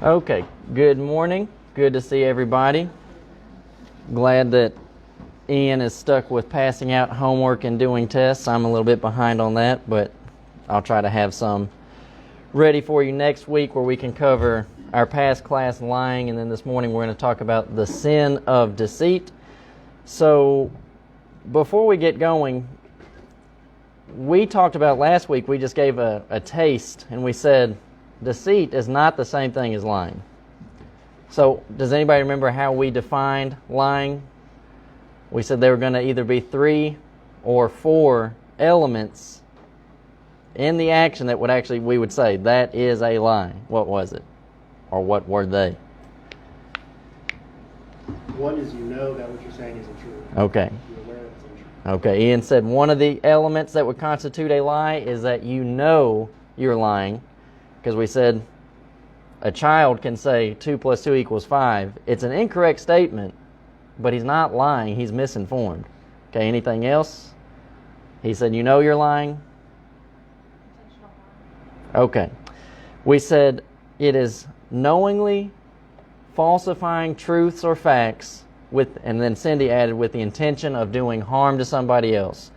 Okay, good morning. Good to see everybody. Glad that Ian is stuck with passing out homework and doing tests. I'm a little bit behind on that, but I'll try to have some ready for you next week where we can cover our past class, lying, and then this morning we're going to talk about the sin of deceit. So before we get going, we talked about last week, we just gave a taste, and we said deceit is not the same thing as lying. So does anybody remember how we defined lying? We said there were going to either be 3 or 4 elements in the action that would actually, we would say, that is a lie. What was it? Or what were they? One is that what you're saying isn't true. Okay. You're aware that it's untrue. Okay, Ian said one of the elements that would constitute a lie is that you know you're lying. Because we said a child can say 2 + 2 = 5. It's an incorrect statement, but he's not lying. He's misinformed. Okay, anything else? He said, you know you're lying? Okay. We said it is knowingly falsifying truths or facts with, and then Cindy added, with the intention of doing harm to somebody else.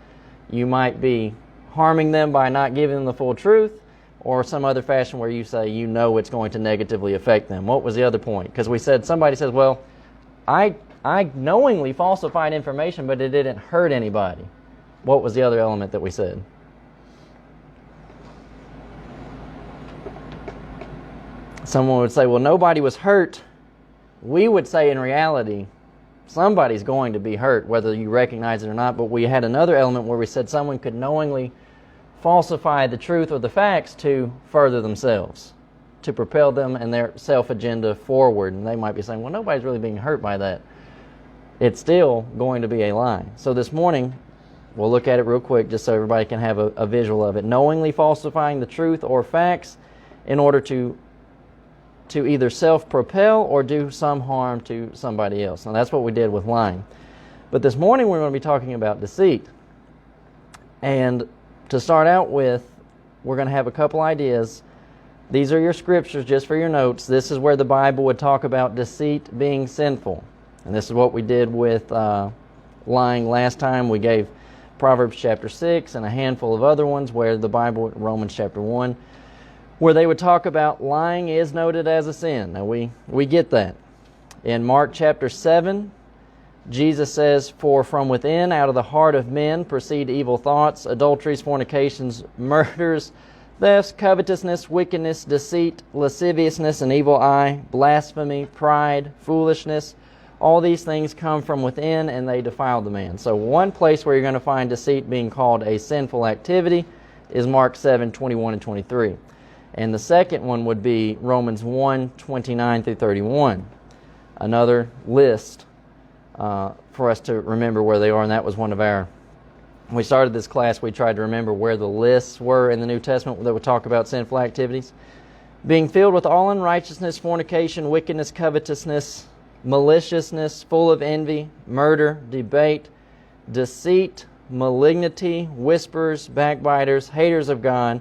You might be harming them by not giving them the full truth, or some other fashion where you say you know it's going to negatively affect them. What was the other point? Because we said, somebody says, well, I knowingly falsified information, but it didn't hurt anybody. What was the other element that we said? Someone would say, well, nobody was hurt. We would say, in reality, somebody's going to be hurt, whether you recognize it or not. But we had another element where we said someone could knowingly falsify the truth or the facts to further themselves, to propel them and their self-agenda forward. And they might be saying, well, nobody's really being hurt by that. It's still going to be a lie. So this morning, we'll look at it real quick just so everybody can have a visual of it. Knowingly falsifying the truth or facts in order to either self-propel or do some harm to somebody else. Now that's what we did with lying. But this morning we're going to be talking about deceit. And to start out with, we're going to have a couple ideas. These are your scriptures just for your notes. This is where the Bible would talk about deceit being sinful. And this is what we did with lying last time. We gave Proverbs chapter 6 and a handful of other ones where the Bible, Romans chapter 1, where they would talk about lying is noted as a sin. Now we get that. In Mark chapter 7, Jesus says, for from within, out of the heart of men, proceed evil thoughts, adulteries, fornications, murders, thefts, covetousness, wickedness, deceit, lasciviousness, an evil eye, blasphemy, pride, foolishness. All these things come from within and they defile the man. So one place where you're going to find deceit being called a sinful activity is Mark 7, 21 and 23. And the second one would be Romans 1, 29 through 31. Another list for us to remember where they are, and that was one of our... When we started this class, we tried to remember where the lists were in the New Testament that would talk about sinful activities. Being filled with all unrighteousness, fornication, wickedness, covetousness, maliciousness, full of envy, murder, debate, deceit, malignity, whisperers, backbiters, haters of God,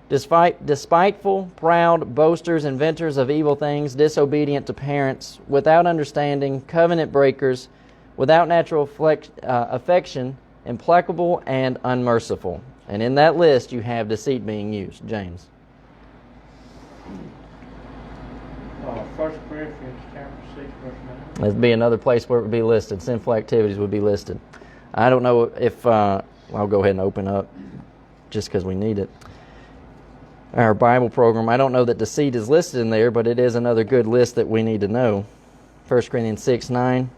despiteful, proud, boasters, inventors of evil things, disobedient to parents, without understanding, covenant breakers, without natural affection, implacable and unmerciful. And in that list you have deceit being used. James. 1 Corinthians chapter 6, verse 9. That'd be another place where it would be listed. Sinful activities would be listed. I don't know if... I'll go ahead and open up just because we need it. Our Bible program, I don't know that deceit is listed in there, but it is another good list that we need to know. 1 Corinthians 6, 9.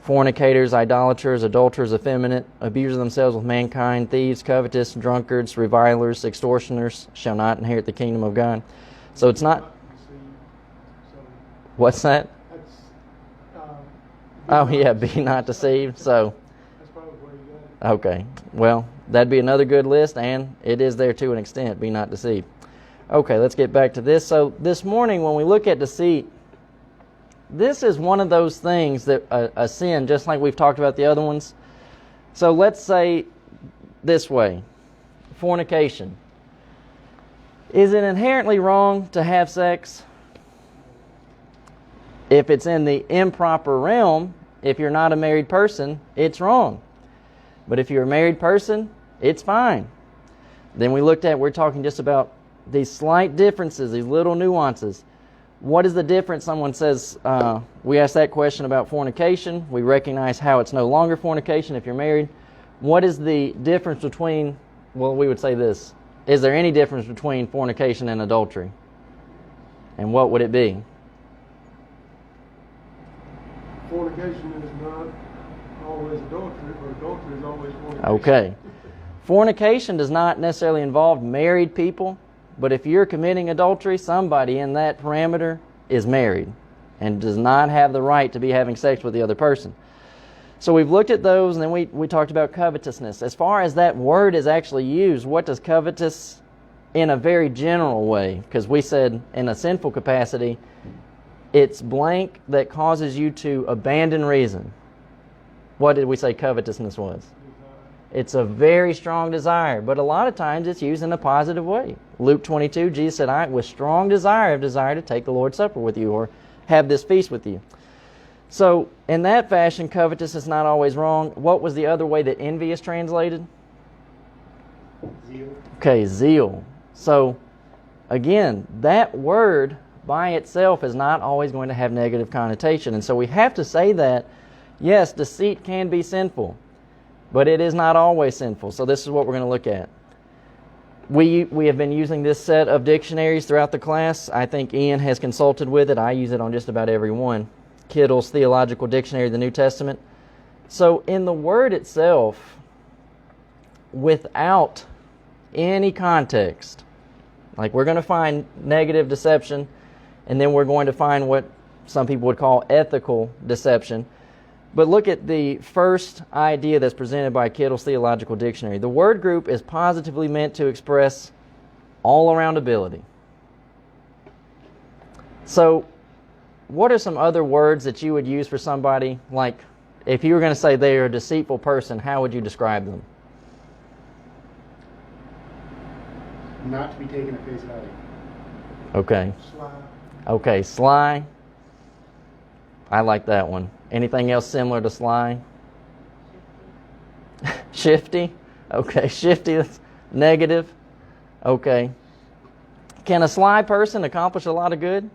Fornicators, idolaters, adulterers, effeminate, abusers of themselves with mankind, thieves, covetous, drunkards, revilers, extortioners shall not inherit the kingdom of God. So it's not... What's that? Oh yeah, be not deceived. So... That's probably where you got it. Okay. Well, that'd be another good list, and it is there to an extent, be not deceived. Okay, let's get back to this. So this morning when we look at deceit, this is one of those things that a sin, just like we've talked about the other ones. So let's say this way, fornication. Is it inherently wrong to have sex? If it's in the improper realm, if you're not a married person, it's wrong. But if you're a married person, it's fine. Then we're talking just about these slight differences, these little nuances. What is the difference? Someone says, we ask that question about fornication. We recognize how it's no longer fornication if you're married. What is the difference between, well, we would say this. Is there any difference between fornication and adultery? And what would it be? Fornication is not always adultery, but adultery is always fornication. Okay. Fornication does not necessarily involve married people, but if you're committing adultery, somebody in that parameter is married and does not have the right to be having sex with the other person. So we've looked at those, and then we talked about covetousness. As far as that word is actually used, what does covetous in a very general way? Because we said in a sinful capacity, it's blank that causes you to abandon reason. What did we say covetousness was? It's a very strong desire, but a lot of times it's used in a positive way. Luke 22, Jesus said, I with strong desire have desired to take the Lord's Supper with you, or have this feast with you. So in that fashion, covetous is not always wrong. What was the other way that envy is translated? Zeal. Okay, zeal. So again, that word by itself is not always going to have negative connotation. And so we have to say that, yes, deceit can be sinful, but it is not always sinful. So this is what we're going to look at. We have been using this set of dictionaries throughout the class. I think Ian has consulted with it. I use it on just about every one. Kittle's Theological Dictionary of the New Testament. So in the word itself, without any context, like we're going to find negative deception, and then we're going to find what some people would call ethical deception. But look at the first idea that's presented by Kittle's Theological Dictionary. The word group is positively meant to express all-around ability. So what are some other words that you would use for somebody? Like, if you were going to say they are a deceitful person, how would you describe them? Not to be taken at face value. Okay. Sly. Okay, sly. I like that one. Anything else similar to sly? Shifty. Okay, shifty is negative. Okay. Can a sly person accomplish a lot of good?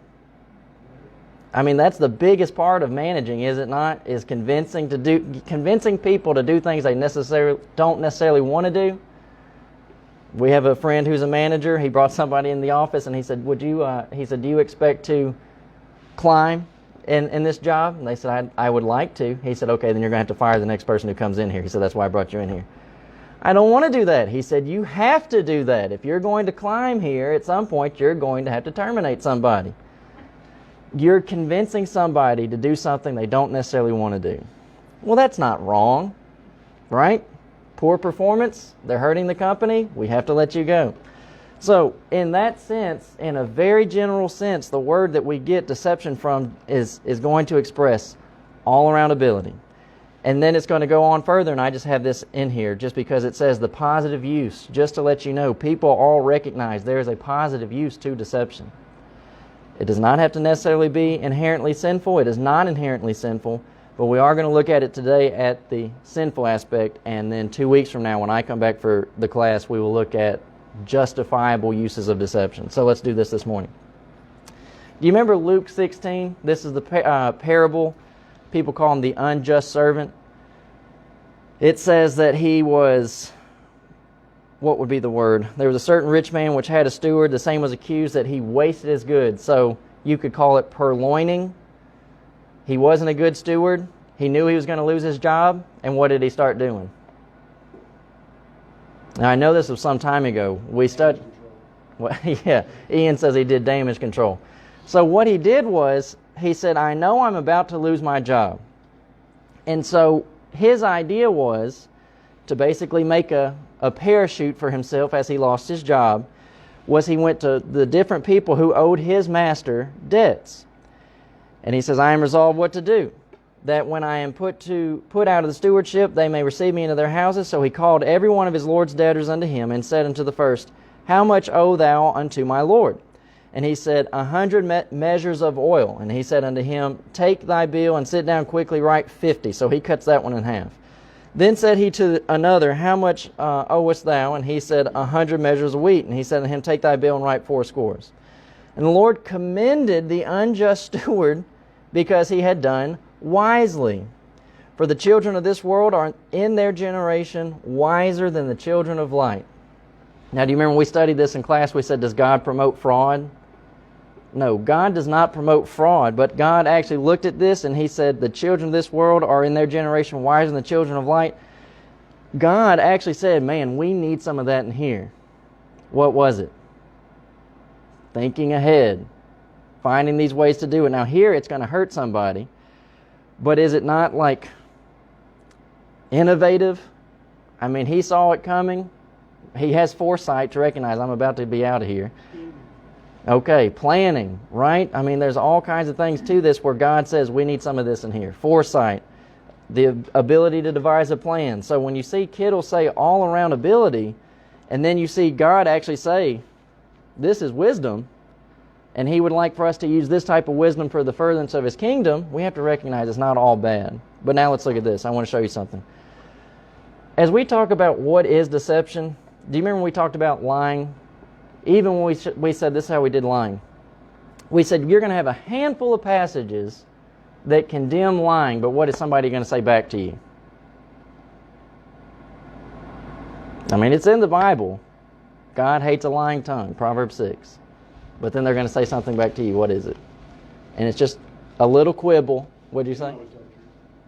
I mean, that's the biggest part of managing, is it not? Is convincing people to do things they don't necessarily want to do. We have a friend who's a manager. He brought somebody in the office and he said, do you expect to climb in this job? And they said, I would like to. He said, okay, then you're going to have to fire the next person who comes in here. He said, that's why I brought you in here. I don't want to do that. He said, you have to do that. If you're going to climb here, at some point you're going to have to terminate somebody. You're convincing somebody to do something they don't necessarily want to do. Well, that's not wrong, right? Poor performance, they're hurting the company, we have to let you go. So in that sense, in a very general sense, the word that we get deception from is going to express all-around ability. And then it's going to go on further, and I just have this in here just because it says the positive use. Just to let you know, people all recognize there is a positive use to deception. It does not have to necessarily be inherently sinful. It is not inherently sinful. But we are going to look at it today at the sinful aspect, and then 2 weeks from now when I come back for the class, we will look at justifiable uses of deception. So let's do this morning. Do you remember Luke 16? This is the parable. People call him the unjust servant. It says that he was, what would be the word? There was a certain rich man which had a steward. The same was accused that he wasted his goods. So you could call it purloining. He wasn't a good steward. He knew he was going to lose his job. And what did he start doing? Now, I know this was some time ago. We studied. Well, yeah, Ian says he did damage control. So what he did was, he said, I know I'm about to lose my job. And so his idea was to basically make a parachute for himself as he lost his job, was he went to the different people who owed his master debts. And he says, I am resolved what to do, that when I am put out of the stewardship, they may receive me into their houses. So he called every one of his Lord's debtors unto him, and said unto the first, How much owe thou unto my Lord? And he said, 100 measures of oil. And he said unto him, take thy bill and sit down quickly, write 50. So he cuts that one in half. Then said he to another, how much owest thou? And he said, 100 measures of wheat. And he said unto him, take thy bill and write 4 scores. And the Lord commended the unjust steward because he had done wisely. For the children of this world are in their generation wiser than the children of light. Now, do you remember when we studied this in class, we said, does God promote fraud? No, God does not promote fraud, but God actually looked at this and he said, the children of this world are in their generation wiser than the children of light. God actually said, man, we need some of that in here. What was it? Thinking ahead, finding these ways to do it. Now here it's going to hurt somebody, but is it not like innovative? I mean, he saw it coming. He has foresight to recognize I'm about to be out of here. Okay, planning, right? I mean, there's all kinds of things to this where God says we need some of this in here. Foresight, the ability to devise a plan. So when you see Kittle say all around ability, and then you see God actually say, this is wisdom, and he would like for us to use this type of wisdom for the furtherance of his kingdom, we have to recognize it's not all bad. But now let's look at this. I want to show you something. As we talk about what is deception, do you remember when we talked about lying? Even when we said this is how we did lying. We said you're going to have a handful of passages that condemn lying, but what is somebody going to say back to you? I mean, it's in the Bible. God hates a lying tongue, Proverbs 6. But then they're going to say something back to you. What is it? And it's just a little quibble. What did you say?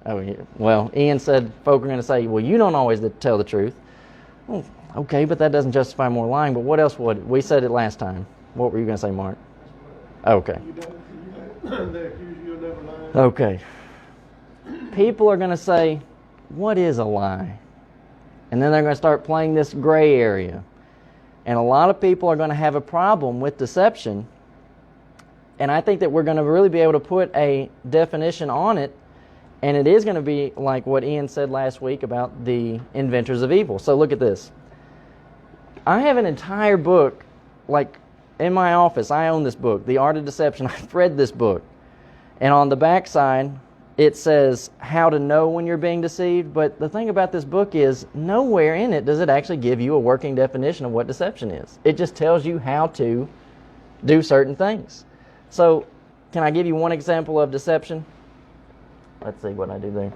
Oh, yeah. Well, Ian said folk are going to say, well, you don't always tell the truth. Well, okay, but that doesn't justify more lying. But what else would? We said it last time. What were you going to say, Mark? Okay. Okay. People are going to say, what is a lie? And then they're going to start playing this gray area. And a lot of people are going to have a problem with deception. And I think that we're going to really be able to put a definition on it. And it is going to be like what Ian said last week about the inventors of evil. So look at this. I have an entire book, like in my office. I own this book, The Art of Deception. I've read this book. And on the back side, it says how to know when you're being deceived. But the thing about this book is nowhere in it does it actually give you a working definition of what deception is. It just tells you how to do certain things. So can I give you one example of deception? Let's see what I do there.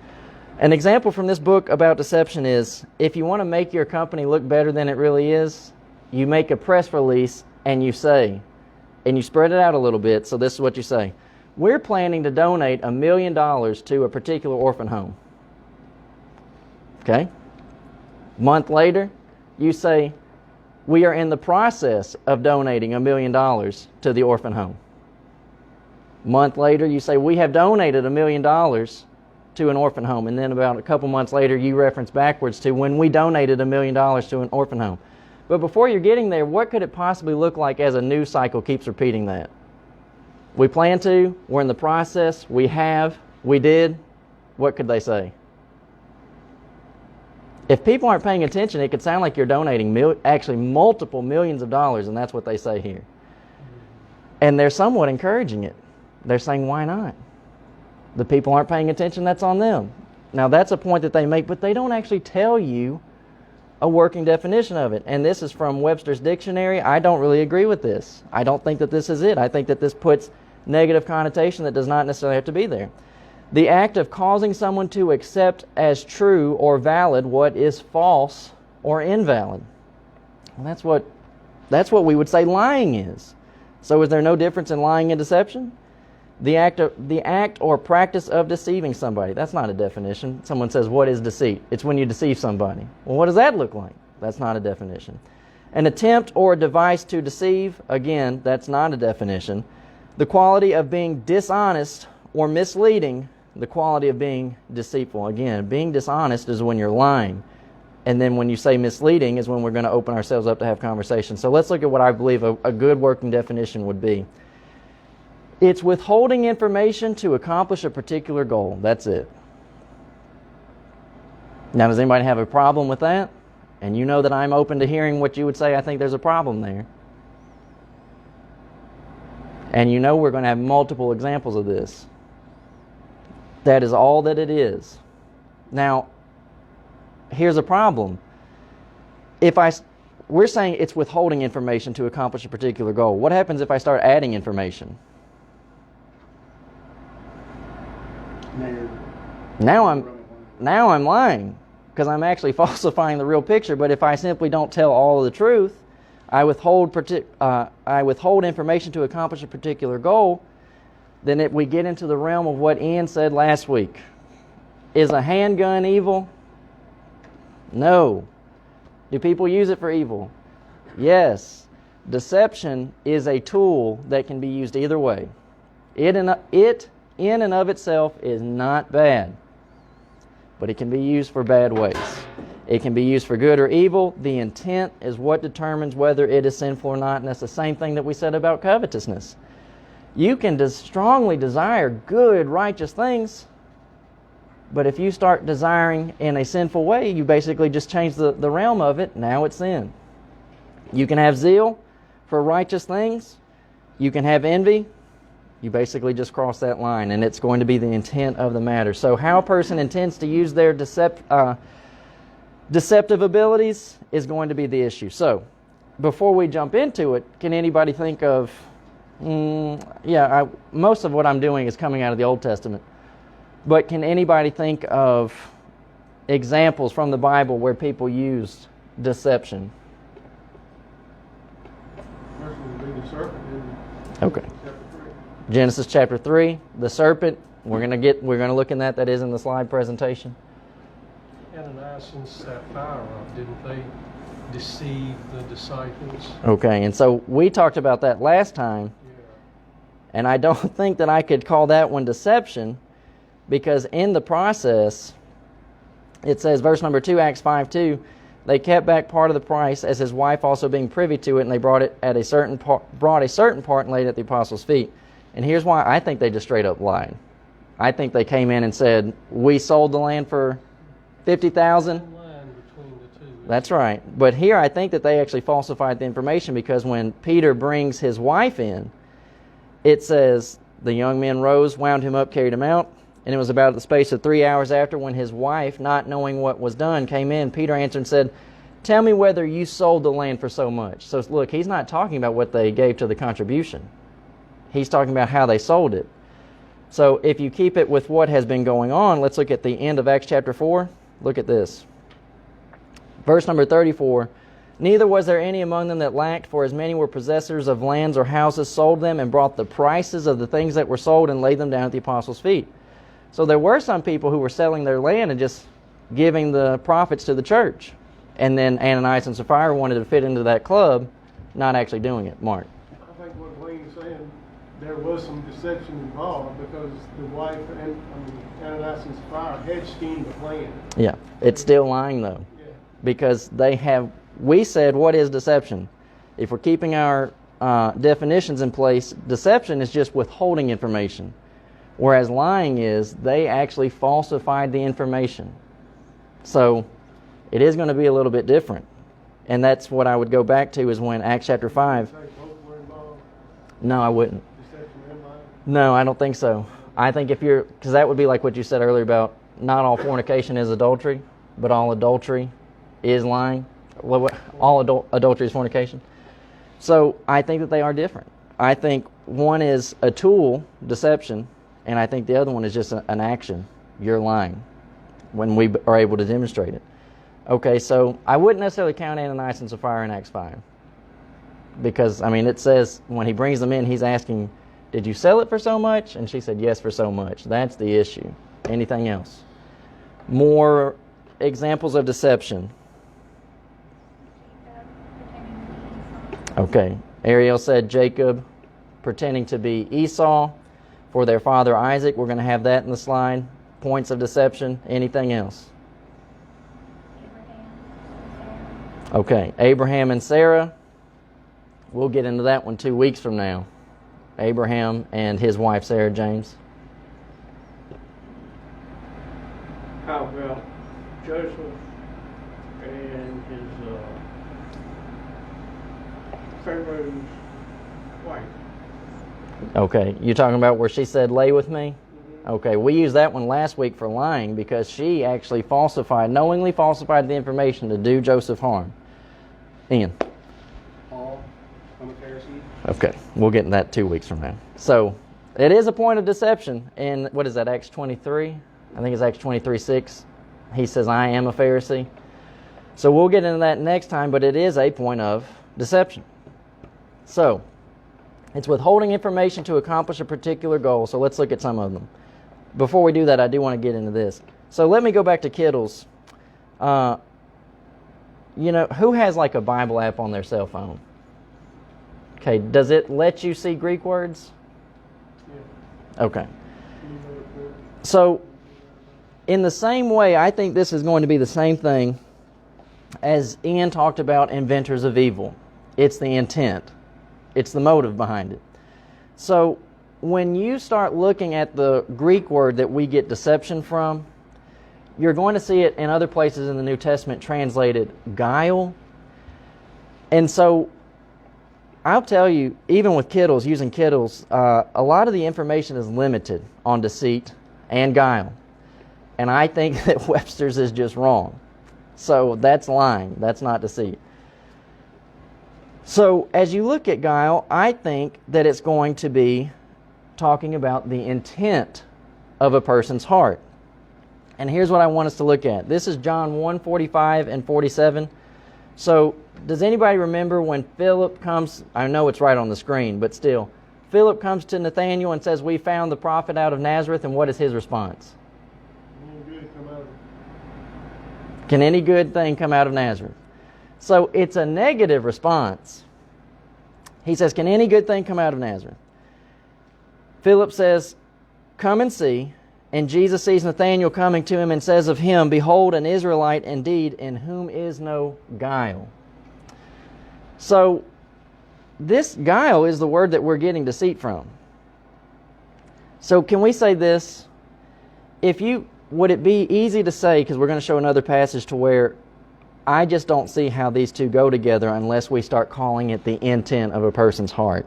An example from this book about deception is if you want to make your company look better than it really is, you make a press release and you say, and you spread it out a little bit, so this is what you say. We're planning to donate $1 million to a particular orphan home. Okay? A month later, you say, we are in the process of donating $1 million to the orphan home. A month later, you say, we have donated $1 million to an orphan home. And then about a couple months later, you reference backwards to when we donated $1 million to an orphan home. But before you're getting there, what could it possibly look like as a news cycle keeps repeating that? We plan to, we're in the process, we have, we did. What could they say? If people aren't paying attention, it could sound like you're donating actually multiple millions of dollars, and that's what they say here. And they're somewhat encouraging it. They're saying, why not? The people aren't paying attention, that's on them. Now that's a point that they make, but they don't actually tell you a working definition of it. And this is from Webster's Dictionary. I don't really agree with this. I don't think that this is it. I think that this puts negative connotation that does not necessarily have to be there. The act of causing someone to accept as true or valid what is false or invalid. Well, that's what we would say lying is. So is there no difference in lying and deception? The act or practice of deceiving somebody. That's not a definition. Someone says, what is deceit? It's when you deceive somebody. Well, what does that look like? That's not a definition. An attempt or a device to deceive. Again, that's not a definition. The quality of being dishonest or misleading. The quality of being deceitful. Again, being dishonest is when you're lying. And then when you say misleading is when we're going to open ourselves up to have conversation. So let's look at what I believe a good working definition would be. It's withholding information to accomplish a particular goal. That's it. Now, does anybody have a problem with that? And you know that I'm open to hearing what you would say. I think there's a problem there. And you know we're going to have multiple examples of this. That is all that it is. Now, here's a problem. We're saying it's withholding information to accomplish a particular goal. What happens if I start adding information? Now I'm lying, because I'm actually falsifying the real picture. But if I simply don't tell all of the truth, I withhold information to accomplish a particular goal, then we get into the realm of what Ian said last week. Is a handgun evil? No. Do people use it for evil? Yes. Deception is a tool that can be used either way. It in and of itself is not bad, but it can be used for bad ways. It can be used for good or evil. The intent is what determines whether it is sinful or not, and that's the same thing that we said about covetousness. You can strongly desire good, righteous things, but if you start desiring in a sinful way, you basically just change the realm of it. Now it's sin. You can have zeal for righteous things. You can have envy. You basically just cross that line, and it's going to be the intent of the matter. So how a person intends to use their deceptive abilities is going to be the issue. So before we jump into it, can anybody think of... most of what I'm doing is coming out of the Old Testament. But can anybody think of examples from the Bible where people used deception? First one would be the serpent in Okay. chapter 3. Genesis chapter 3, the serpent. We're going to look in that. That is in the slide presentation. Ananias and Sapphira, didn't they deceive the disciples? Okay, and so we talked about that last time. Yeah. And I don't think that I could call that one deception, because in the process, it says, verse number 2, Acts 5:2, they kept back part of the price, as his wife also being privy to it, and they brought a certain part and laid it at the apostles' feet. And here's why I think they just straight up lied. I think they came in and said, we sold the land for $50,000. That's right. But here I think that they actually falsified the information, because when Peter brings his wife in, it says, the young men rose, wound him up, carried him out. And it was about the space of 3 hours after, when his wife, not knowing what was done, came in. Peter answered and said, tell me whether you sold the land for so much. So look, he's not talking about what they gave to the contribution. He's talking about how they sold it. So if you keep it with what has been going on, let's look at the end of Acts chapter 4. Look at this. Verse number 34. Neither was there any among them that lacked, for as many were possessors of lands or houses, sold them, and brought the prices of the things that were sold and laid them down at the apostles' feet. So there were some people who were selling their land and just giving the profits to the church. And then Ananias and Sapphira wanted to fit into that club, not actually doing it. Mark. I think what Wayne's saying, there was some deception involved, because the wife and Ananias and Sapphira had schemed the plan. Yeah, it's still lying though. Yeah. Because we said, what is deception? If we're keeping our definitions in place, deception is just withholding information. Whereas lying is, they actually falsified the information. So it is going to be a little bit different. And that's what I would go back to, is when Acts chapter 5. Say both were involved, No, I wouldn't. deception and lying. No, I don't think so. I think because that would be like what you said earlier about not all fornication is adultery, but all adultery is lying. All adultery is fornication. So I think that they are different. I think one is a tool, deception, and I think the other one is just an action. You're lying, when we are able to demonstrate it. Okay, so I wouldn't necessarily count Ananias and Sapphira in Acts 5. Because, it says when he brings them in, he's asking, did you sell it for so much? And she said, yes, for so much. That's the issue. Anything else? More examples of deception. Okay, Ariel said Jacob pretending to be Esau for their father Isaac. We're going to have that in the slide. Points of deception. Anything else? Okay, Abraham and Sarah. We'll get into that one 2 weeks from now. Abraham and his wife Sarah, James. How about Joseph and his Pharaoh's wife? Okay, you're talking about where she said, lay with me? Okay, we used that one last week for lying because she actually knowingly falsified the information to do Joseph harm. Ian. Paul, I'm a Pharisee. Okay, we'll get into that 2 weeks from now. So, it is a point of deception. In, what is that, Acts 23? I think it's Acts 23:6. He says, I am a Pharisee. So we'll get into that next time, but it is a point of deception. So, it's withholding information to accomplish a particular goal. So let's look at some of them. Before we do that, I do want to get into this. So let me go back to Kittles. Who has like a Bible app on their cell phone? Okay, does it let you see Greek words? Yeah. Okay. So, in the same way, I think this is going to be the same thing as Ian talked about inventors of evil. It's the intent. It's the motive behind it. So, when you start looking at the Greek word that we get deception from, you're going to see it in other places in the New Testament translated guile. And so, I'll tell you, even with Kittles, using Kittles, a lot of the information is limited on deceit and guile. And I think that Webster's is just wrong. So that's lying. That's not deceit. So as you look at guile, I think that it's going to be talking about the intent of a person's heart. And here's what I want us to look at. This is John 1:45 and 47. So does anybody remember when Philip comes, I know it's right on the screen, but still, Philip comes to Nathanael and says, we found the prophet out of Nazareth, and what is his response? Can any good thing come out of Nazareth? So it's a negative response. He says, can any good thing come out of Nazareth? Philip says, come and see. And Jesus sees Nathanael coming to him and says of him, behold, an Israelite indeed, in whom is no guile. So this guile is the word that we're getting deceit from. So can we say this? Would it be easy to say, because we're going to show another passage to where I just don't see how these two go together unless we start calling it the intent of a person's heart.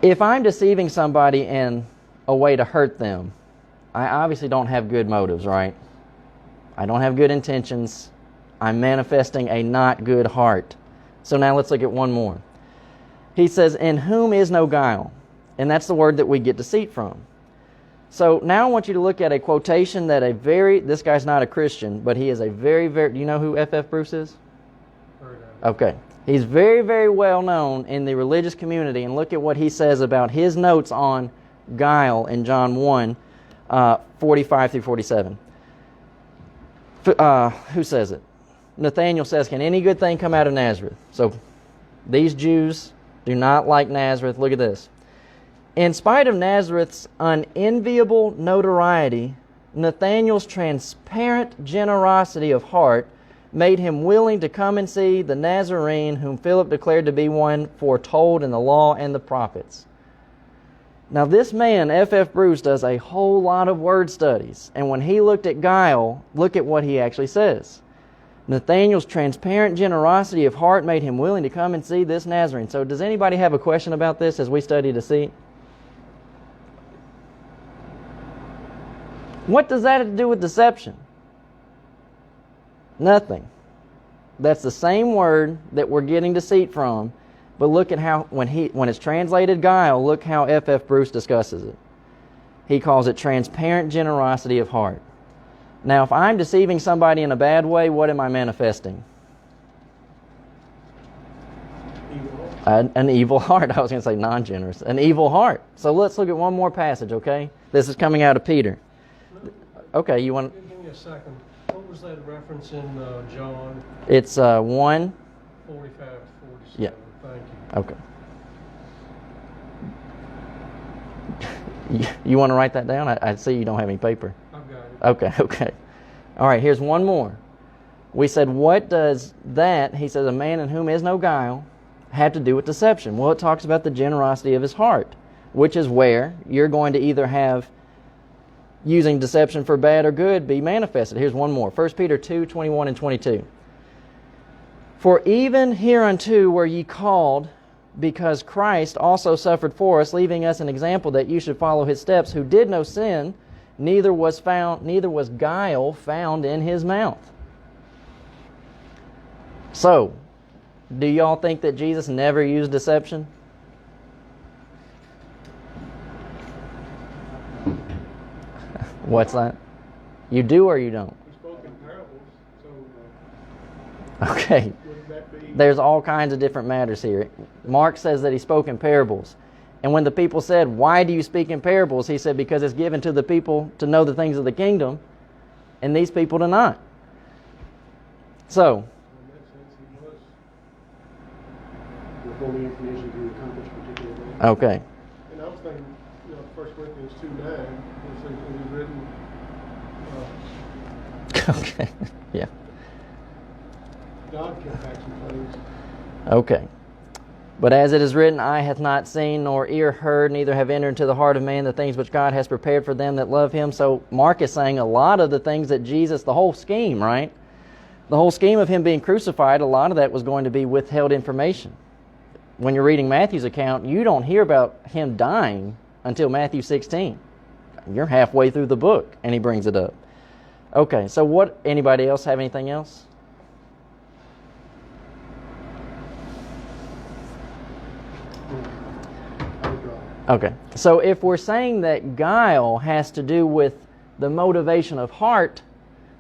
If I'm deceiving somebody in a way to hurt them, I obviously don't have good motives, right? I don't have good intentions. I'm manifesting a not good heart. So now let's look at one more. He says, in whom is no guile. And that's the word that we get deceit from. So now I want you to look at a quotation that this guy's not a Christian, but he is a very, very, do you know who F.F. Bruce is? Okay. He's very, very well known in the religious community, and look at what he says about his notes on guile in John 1, 45 through 47. Who says it? Nathanael says, can any good thing come out of Nazareth? So these Jews do not like Nazareth. Look at this. In spite of Nazareth's unenviable notoriety, Nathanael's transparent generosity of heart made him willing to come and see the Nazarene whom Philip declared to be one foretold in the law and the prophets. Now this man, F.F. Bruce, does a whole lot of word studies. And when he looked at guile, look at what he actually says. Nathanael's transparent generosity of heart made him willing to come and see this Nazarene. So does anybody have a question about this as we study deceit? What does that have to do with deception? Nothing. That's the same word that we're getting deceit from, but look at how, when it's translated guile, look how F.F. Bruce discusses it. He calls it transparent generosity of heart. Now, if I'm deceiving somebody in a bad way, what am I manifesting? An evil heart. I was going to say non-generous. An evil heart. So let's look at one more passage, okay? This is coming out of Peter. Okay, you want... Give me a second. What was that reference in John? It's 1... 45 to 47. Yeah. Thank you. You want to write that down? I see you don't have any paper. I've got it. Okay. All right, here's one more. We said, what does that, he says, a man in whom is no guile, have to do with deception? Well, it talks about the generosity of his heart, which is where you're going to either have using deception for bad or good be manifested. Here's one more. 1 Peter 2, 21 and 22. For even hereunto were ye called, because Christ also suffered for us, leaving us an example that you should follow his steps, who did no sin, neither was guile found in his mouth. So, do y'all think that Jesus never used deception? What's that? You do or you don't? He spoke in parables, so Okay. would that be? There's all kinds of different matters here. Mark says that he spoke in parables. And when the people said, "Why do you speak in parables?" he said, "Because it's given to the people to know the things of the kingdom, and these people do not." So, In that sense, he was. Withholding information to accomplish particular goals. okay. And I was thinking, 1 Corinthians 2:9, it says it was written, Okay. Yeah. God kept back some things. Okay. But as it is written, eye hath not seen, nor ear heard, neither have entered into the heart of man the things which God has prepared for them that love him. So Mark is saying a lot of the things that Jesus, the whole scheme, right? The whole scheme of him being crucified, a lot of that was going to be withheld information. When you're reading Matthew's account, you don't hear about him dying until Matthew 16. You're halfway through the book, and he brings it up. Okay, so what? Anybody else have anything else? I withdraw. Okay, so if we're saying that guile has to do with the motivation of heart,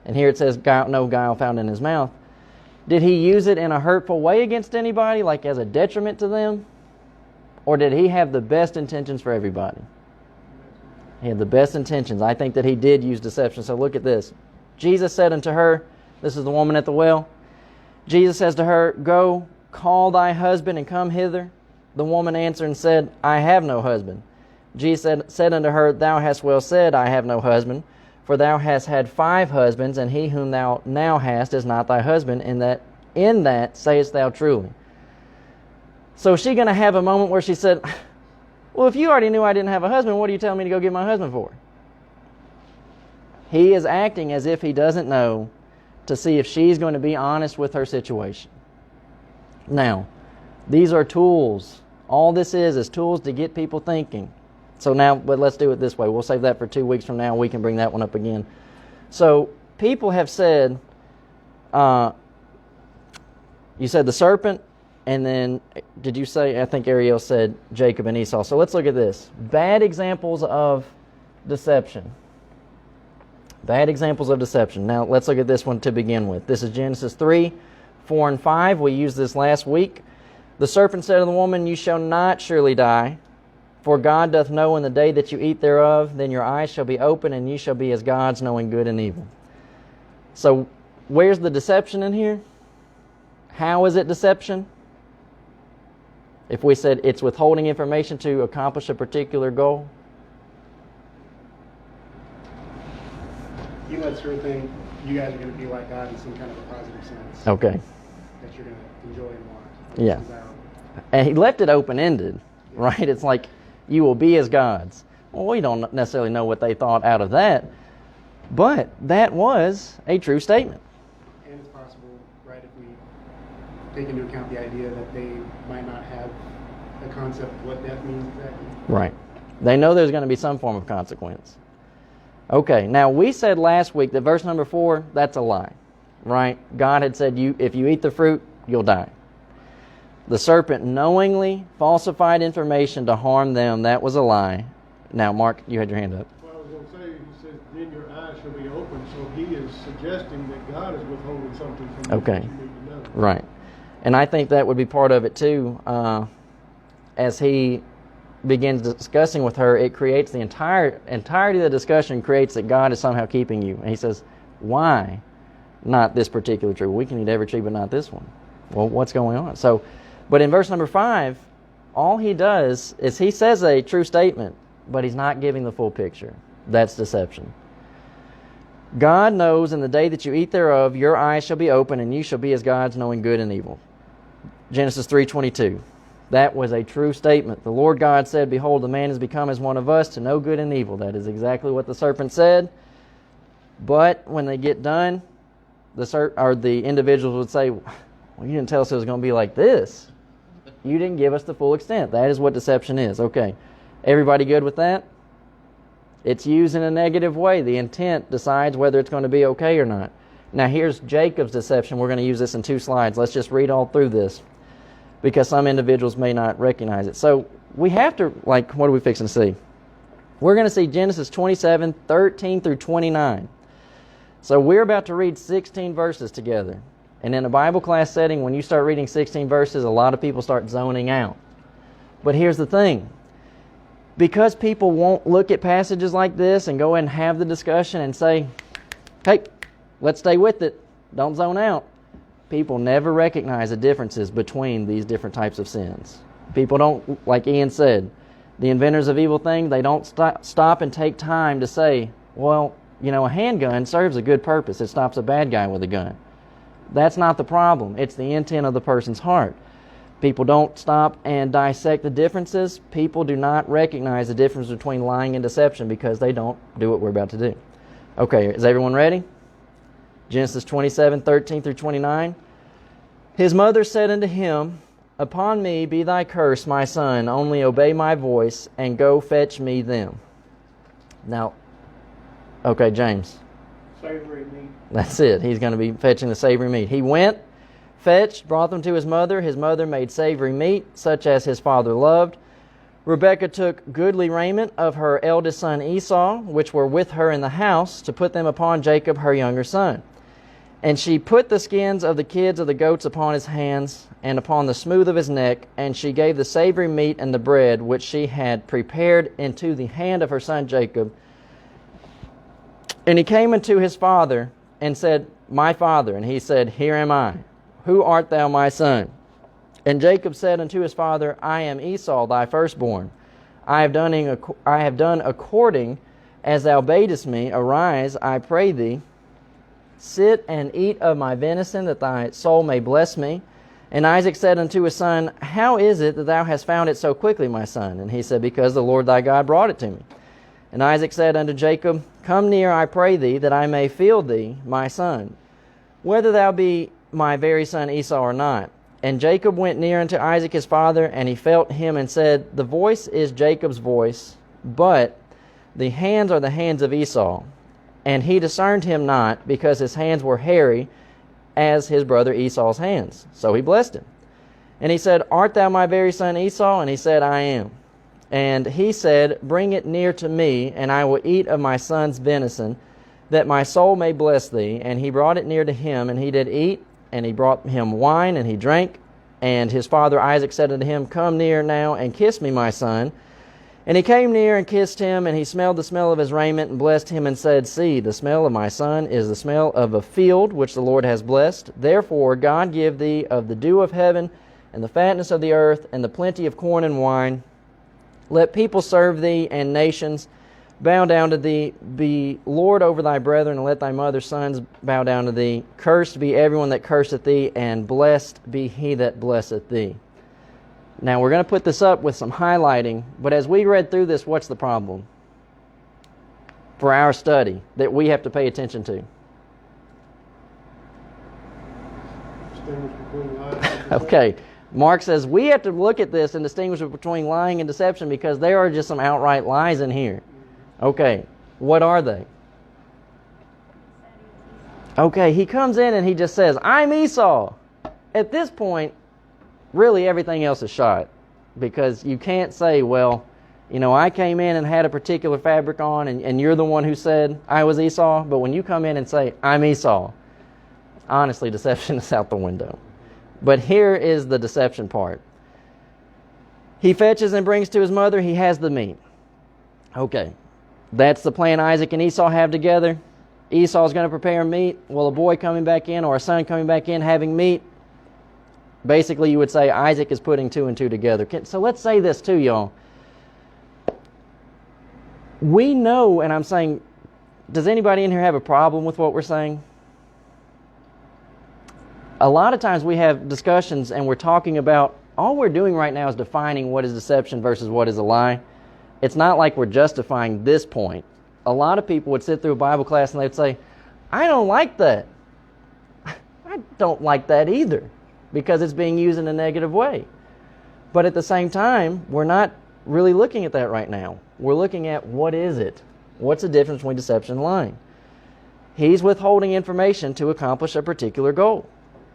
and here it says no guile found in his mouth, did he use it in a hurtful way against anybody, like as a detriment to them? Or did he have the best intentions for everybody? He had the best intentions. I think that he did use deception. So look at this. Jesus said unto her, this is the woman at the well, Jesus says to her, "Go, call thy husband and come hither." The woman answered and said, "I have no husband." Jesus said unto her, "Thou hast well said, I have no husband. For thou hast had 5 husbands, and he whom thou now hast is not thy husband, and in that sayest thou truly." So is she going to have a moment where she said, "Well, if you already knew I didn't have a husband, what are you telling me to go get my husband for?" He is acting as if he doesn't know, to see if she's going to be honest with her situation. Now, these are tools. All this is tools to get people thinking. So now, but let's do it this way. We'll save that for 2 weeks from now. We can bring that one up again. So people have said, you said the serpent, and then did you say, I think Ariel said Jacob and Esau. So let's look at this. Bad examples of deception. Bad examples of deception. Now let's look at this one to begin with. This is Genesis 3, 4 and 5. We used this last week. The serpent said to the woman, "You shall not surely die. For God doth know in the day that you eat thereof, then your eyes shall be open, and you shall be as gods, knowing good and evil." So, where's the deception in here? How is it deception? If we said it's withholding information to accomplish a particular goal. He lets her think you guys are going to be like God in some kind of a positive sense. Okay. That you're going to enjoy and want. Yeah. And he left it open-ended, right? It's like, you will be as gods. Well, we don't necessarily know what they thought out of that, but that was a true statement. And it's possible, right, if we take into account the idea that they might not have a concept of what death means exactly. Right. They know there's going to be some form of consequence. Okay, now we said last week that verse number 4, that's a lie, right? God had said, if you eat the fruit, you'll die. The serpent knowingly falsified information to harm them. That was a lie. Now, Mark, you had your hand up. Well, I was going to say, he says, "Then your eyes shall be open." So he is suggesting that God is withholding something from you Okay. that you need to know. Right. And I think that would be part of it too. As he begins discussing with her, it creates the entirety of the discussion creates that God is somehow keeping you. And he says, "Why not this particular tree? We can eat every tree but not this one." Well, what's going on? So, but in verse number 5, all he does is he says a true statement, but he's not giving the full picture. That's deception. God knows in the day that you eat thereof, your eyes shall be open, and you shall be as gods, knowing good and evil. Genesis 3:22. That was a true statement. The Lord God said, "Behold, the man is become as one of us, to know good and evil." That is exactly what the serpent said. But when they get done, the individuals would say, "Well, you didn't tell us it was going to be like this." You didn't give us the full extent. That is what deception is. Okay. Everybody good with that? It's used in a negative way. The intent decides whether it's going to be okay or not. Now here's Jacob's deception. We're going to use this in 2 slides. Let's just read all through this because some individuals may not recognize it. So we have to, what are we fixing to see? We're going to see Genesis 27, 13 through 29. So we're about to read 16 verses together. And in a Bible class setting, when you start reading 16 verses, a lot of people start zoning out. But here's the thing. Because people won't look at passages like this and go and have the discussion and say, hey, let's stay with it, don't zone out. People never recognize the differences between these different types of sins. People don't, like Ian said, the inventors of evil things, they don't stop and take time to say, well, a handgun serves a good purpose. It stops a bad guy with a gun. That's not the problem. It's the intent of the person's heart. People don't stop and dissect the differences. People do not recognize the difference between lying and deception because they don't do what we're about to do. Okay, is everyone ready? Genesis 27, 13 through 29. His mother said unto him, Upon me be thy curse, my son, only obey my voice, and go fetch me them. Now, okay, James. Savory meat. That's it. He's going to be fetching the savory meat. He went, fetched, brought them to his mother. His mother made savory meat, such as his father loved. Rebekah took goodly raiment of her eldest son Esau, which were with her in the house, to put them upon Jacob her younger son. And she put the skins of the kids of the goats upon his hands, and upon the smooth of his neck, and she gave the savory meat and the bread, which she had prepared, into the hand of her son Jacob. And he came unto his father, and said, My father. And he said, Here am I. Who art thou, my son? And Jacob said unto his father, I am Esau, thy firstborn. I have done according as thou badest me. Arise, I pray thee, sit and eat of my venison, that thy soul may bless me. And Isaac said unto his son, How is it that thou hast found it so quickly, my son? And he said, Because the Lord thy God brought it to me. And Isaac said unto Jacob, Come near, I pray thee, that I may feel thee, my son, whether thou be my very son Esau or not. And Jacob went near unto Isaac his father, and he felt him, and said, The voice is Jacob's voice, but the hands are the hands of Esau. And he discerned him not, because his hands were hairy, as his brother Esau's hands. So he blessed him. And he said, Art thou my very son Esau? And he said, I am. And he said, Bring it near to me, and I will eat of my son's venison, that my soul may bless thee. And he brought it near to him, and he did eat. And he brought him wine, and he drank. And his father Isaac said unto him, Come near now, and kiss me, my son. And he came near and kissed him, and he smelled the smell of his raiment, and blessed him, and said, See, the smell of my son is the smell of a field which the Lord has blessed. Therefore God give thee of the dew of heaven, and the fatness of the earth, and the plenty of corn and wine. Let people serve thee, and nations bow down to thee. Be Lord over thy brethren, and let thy mother's sons bow down to thee. Cursed be everyone that curseth thee, and blessed be he that blesseth thee. Now we're going to put this up with some highlighting, but as we read through this, what's the problem for our study that we have to pay attention to? Distinguish between lies and deception. Okay. Mark says we have to look at this and distinguish between lying and deception because there are just some outright lies in here. Okay, what are they? Okay, he comes in and he just says, I'm Esau. At this point, really everything else is shot because you can't say, well, I came in and had a particular fabric on and you're the one who said I was Esau. But when you come in and say, I'm Esau, honestly, deception is out the window. But here is the deception part. He fetches and brings to his mother. He has the meat. Okay, that's the plan Isaac and Esau have together. Esau's going to prepare meat. Well, a boy coming back in or a son coming back in having meat. Basically, you would say Isaac is putting 2 and 2 together. So let's say this too, y'all. We know, and I'm saying, does anybody in here have a problem with what we're saying? A lot of times we have discussions and we're talking about, all we're doing right now is defining what is deception versus what is a lie. It's not like we're justifying this point. A lot of people would sit through a Bible class and they'd say, I don't like that. I don't like that either because it's being used in a negative way. But at the same time, we're not really looking at that right now. We're looking at what is it? What's the difference between deception and lying? He's withholding information to accomplish a particular goal.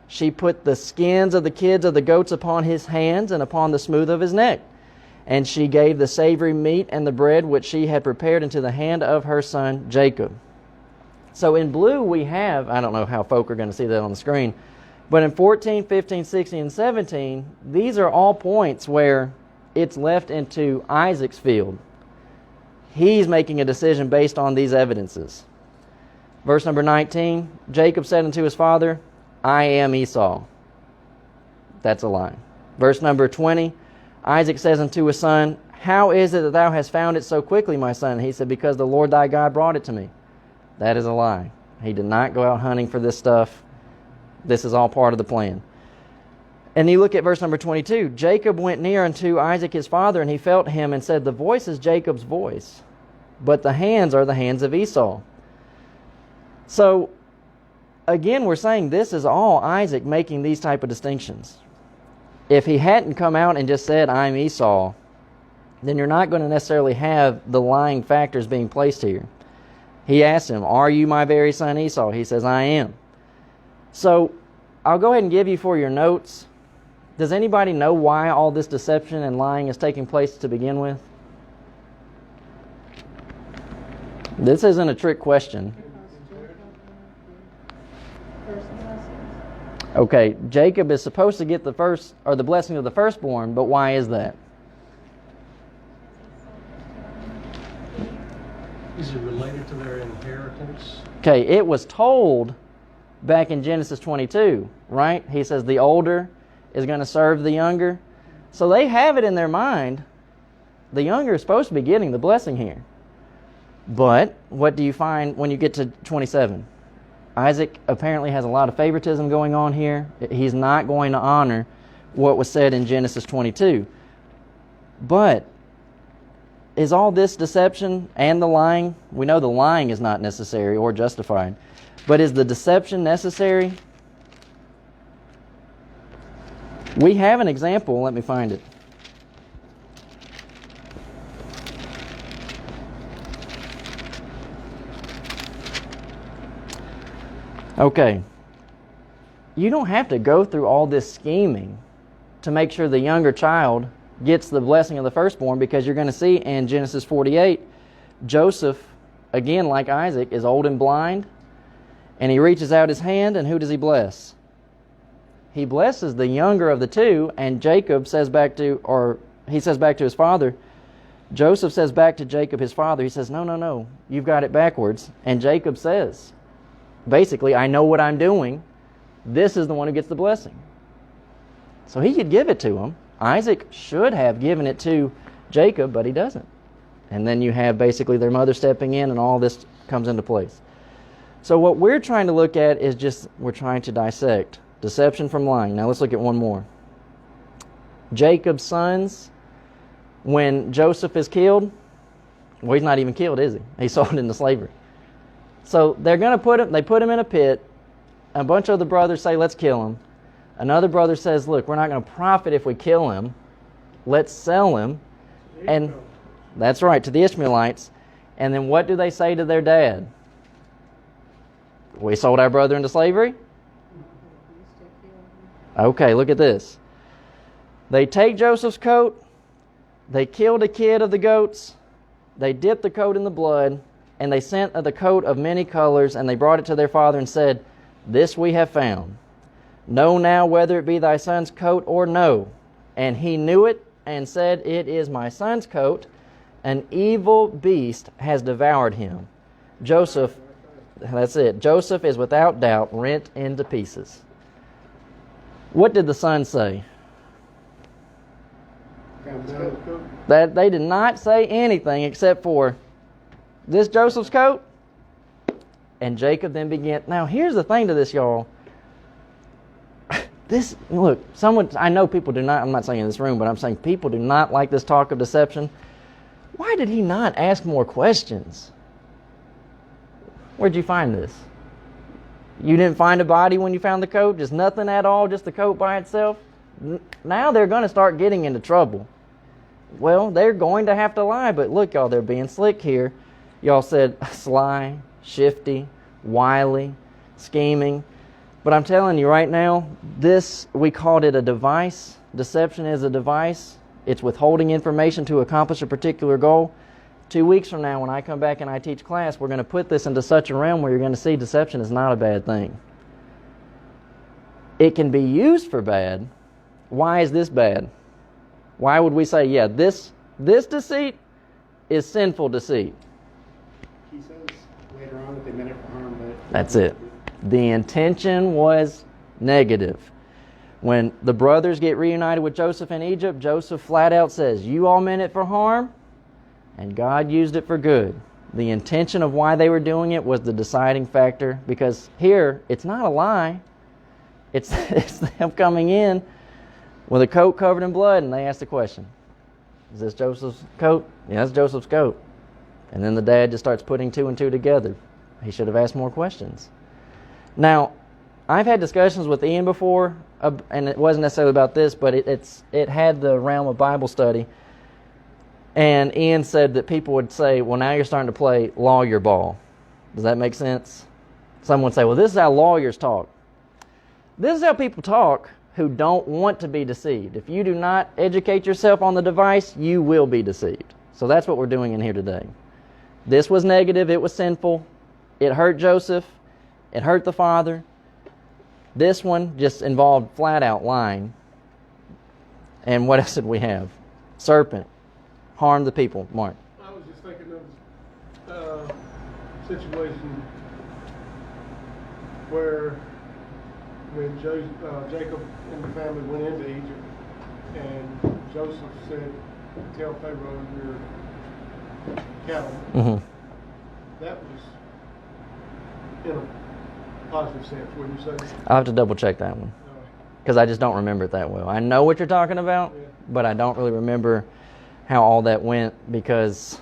She put the skins of the kids of the goats upon his hands and upon the smooth of his neck. And she gave the savory meat and the bread which she had prepared into the hand of her son Jacob. So in blue we have, I don't know how folk are going to see that on the screen, but in 14, 15, 16, and 17, these are all points where it's left into Isaac's field. He's making a decision based on these evidences. Verse number 19, Jacob said unto his father, I am Esau. That's a lie. Verse number 20, Isaac says unto his son, how is it that thou hast found it so quickly, my son? He said, because the Lord thy God brought it to me. That is a lie. He did not go out hunting for this stuff. This is all part of the plan. And you look at verse number 22. Jacob went near unto Isaac his father, and he felt him and said, the voice is Jacob's voice, but the hands are the hands of Esau. So, again, we're saying this is all Isaac making these type of distinctions. If he hadn't come out and just said, I'm Esau, then you're not going to necessarily have the lying factors being placed here. He asked him, are you my very son Esau? He says, I am. So, I'll go ahead and give you for your notes. Does anybody know why all this deception and lying is taking place to begin with? This isn't a trick question. Okay, Jacob is supposed to get the first, or the blessing of the firstborn, but why is that? Is it related to their inheritance? Okay, it was told back in Genesis 22, right? He says the older is going to serve the younger. So they have it in their mind. The younger is supposed to be getting the blessing here. But what do you find when you get to 27? Isaac apparently has a lot of favoritism going on here. He's not going to honor what was said in Genesis 22. But is all this deception and the lying? We know the lying is not necessary or justified. But is the deception necessary? We have an example. Let me find it. Okay. You don't have to go through all this scheming to make sure the younger child gets the blessing of the firstborn, because you're going to see in Genesis 48, Joseph, again like Isaac, is old and blind, and he reaches out his hand, and who does he bless? He blesses the younger of the two, and Jacob says back to, he says back to his father, Joseph says back to Jacob his father, he says, no, you've got it backwards. And Jacob says, basically, I know what I'm doing. This is the one who gets the blessing. So he could give it to him. Isaac should have given it to Jacob, but he doesn't. And then you have basically their mother stepping in, and all this comes into place. So what we're trying to look at is just, we're trying to dissect deception from lying. Now let's look at one more. Jacob's sons, when Joseph is killed, well, he's not even killed, is he? He's sold into slavery. So they're going to put him in a pit. A bunch of the brothers say, let's kill him. Another brother says, look, we're not going to profit if we kill him. Let's sell him. And that's right, to the Ishmaelites. And then what do they say to their dad? We sold our brother into slavery? Okay, look at this. They take Joseph's coat. They killed a kid of the goats. They dipped the coat in the blood. And they sent the coat of many colors, and they brought it to their father and said, this we have found. Know now whether it be thy son's coat or no. And he knew it and said, it is my son's coat. An evil beast has devoured him. Joseph, that's it. Joseph is without doubt rent into pieces. What did the son say? That they did not say anything except for, this Joseph's coat? And Jacob then began. Now here's the thing to this, y'all. Look, I know people do not, I'm not saying in this room, but I'm saying people do not like this talk of deception. Why did he not ask more questions? Where'd you find this? You didn't find a body when you found the coat? Just nothing at all? Just the coat by itself? now they're going to start getting into trouble. Well, they're going to have to lie, but look, y'all, they're being slick here. Y'all said sly, shifty, wily, scheming. But I'm telling you right now, we called it a device. Deception is a device. It's withholding information to accomplish a particular goal. 2 weeks from now, when I come back and I teach class, we're going to put this into such a realm where you're going to see deception is not a bad thing. It can be used for bad. Why is this bad? Why would we say, yeah, this deceit is sinful deceit? He says later on that they meant it for harm, but... That's it. The intention was negative. When the brothers get reunited with Joseph in Egypt, Joseph flat out says, you all meant it for harm, and God used it for good. The intention of why they were doing it was the deciding factor, because here, it's not a lie. It's them coming in with a coat covered in blood, and they ask the question, is this Joseph's coat? Yeah, that's Joseph's coat. And then the dad just starts putting two and two together. He should have asked more questions. Now, I've had discussions with Ian before, and it wasn't necessarily about this, but it had the realm of Bible study. And Ian said that people would say, well, now you're starting to play lawyer ball. Does that make sense? Someone would say, well, this is how lawyers talk. This is how people talk who don't want to be deceived. If you do not educate yourself on the device, you will be deceived. So that's what we're doing in here today. This was negative. It was sinful. It hurt Joseph. It hurt the father. This one just involved flat out lying. And what else did we have? Serpent. Harmed the people. Mark. I was just thinking of a situation where when Jacob and the family went into Egypt, and Joseph said, tell Pharaoh your cattle. Mm-hmm. That was in a positive sense, wouldn't you say? I'll have to double check that one, because I just don't remember it that well. I know what you're talking about, but I don't really remember how all that went, because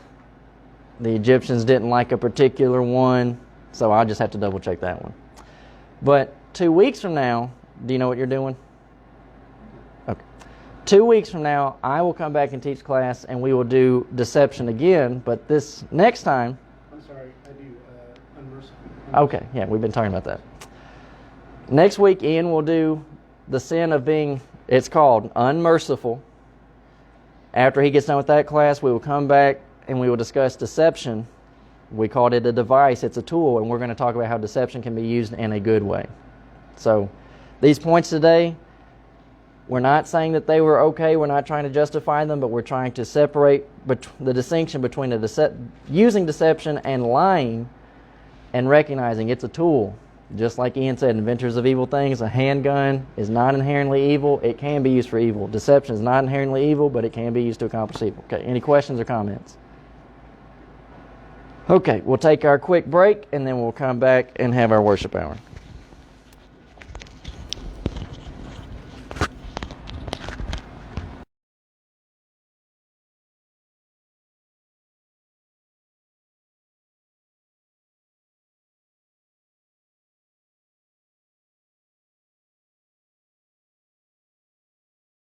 the Egyptians didn't like a particular one, so I'll just have to double check that one. But 2 weeks from now, do you know what you're doing? Okay. 2 weeks from now, I will come back and teach class, and we will do deception again, but this next time... I'm sorry, I do unmerciful. Okay, yeah, we've been talking about that. Next week, Ian will do the sin of being, it's called unmerciful. After he gets done with that class, we will come back and we will discuss deception. We called it a device, it's a tool, and we're going to talk about how deception can be used in a good way. So, these points today, we're not saying that they were okay, we're not trying to justify them, but we're trying to separate the distinction between using deception and lying, and recognizing it's a tool. Just like Ian said, inventors of evil things, a handgun is not inherently evil. It can be used for evil. Deception is not inherently evil, but it can be used to accomplish evil. Okay, any questions or comments? Okay, we'll take our quick break, and then we'll come back and have our worship hour.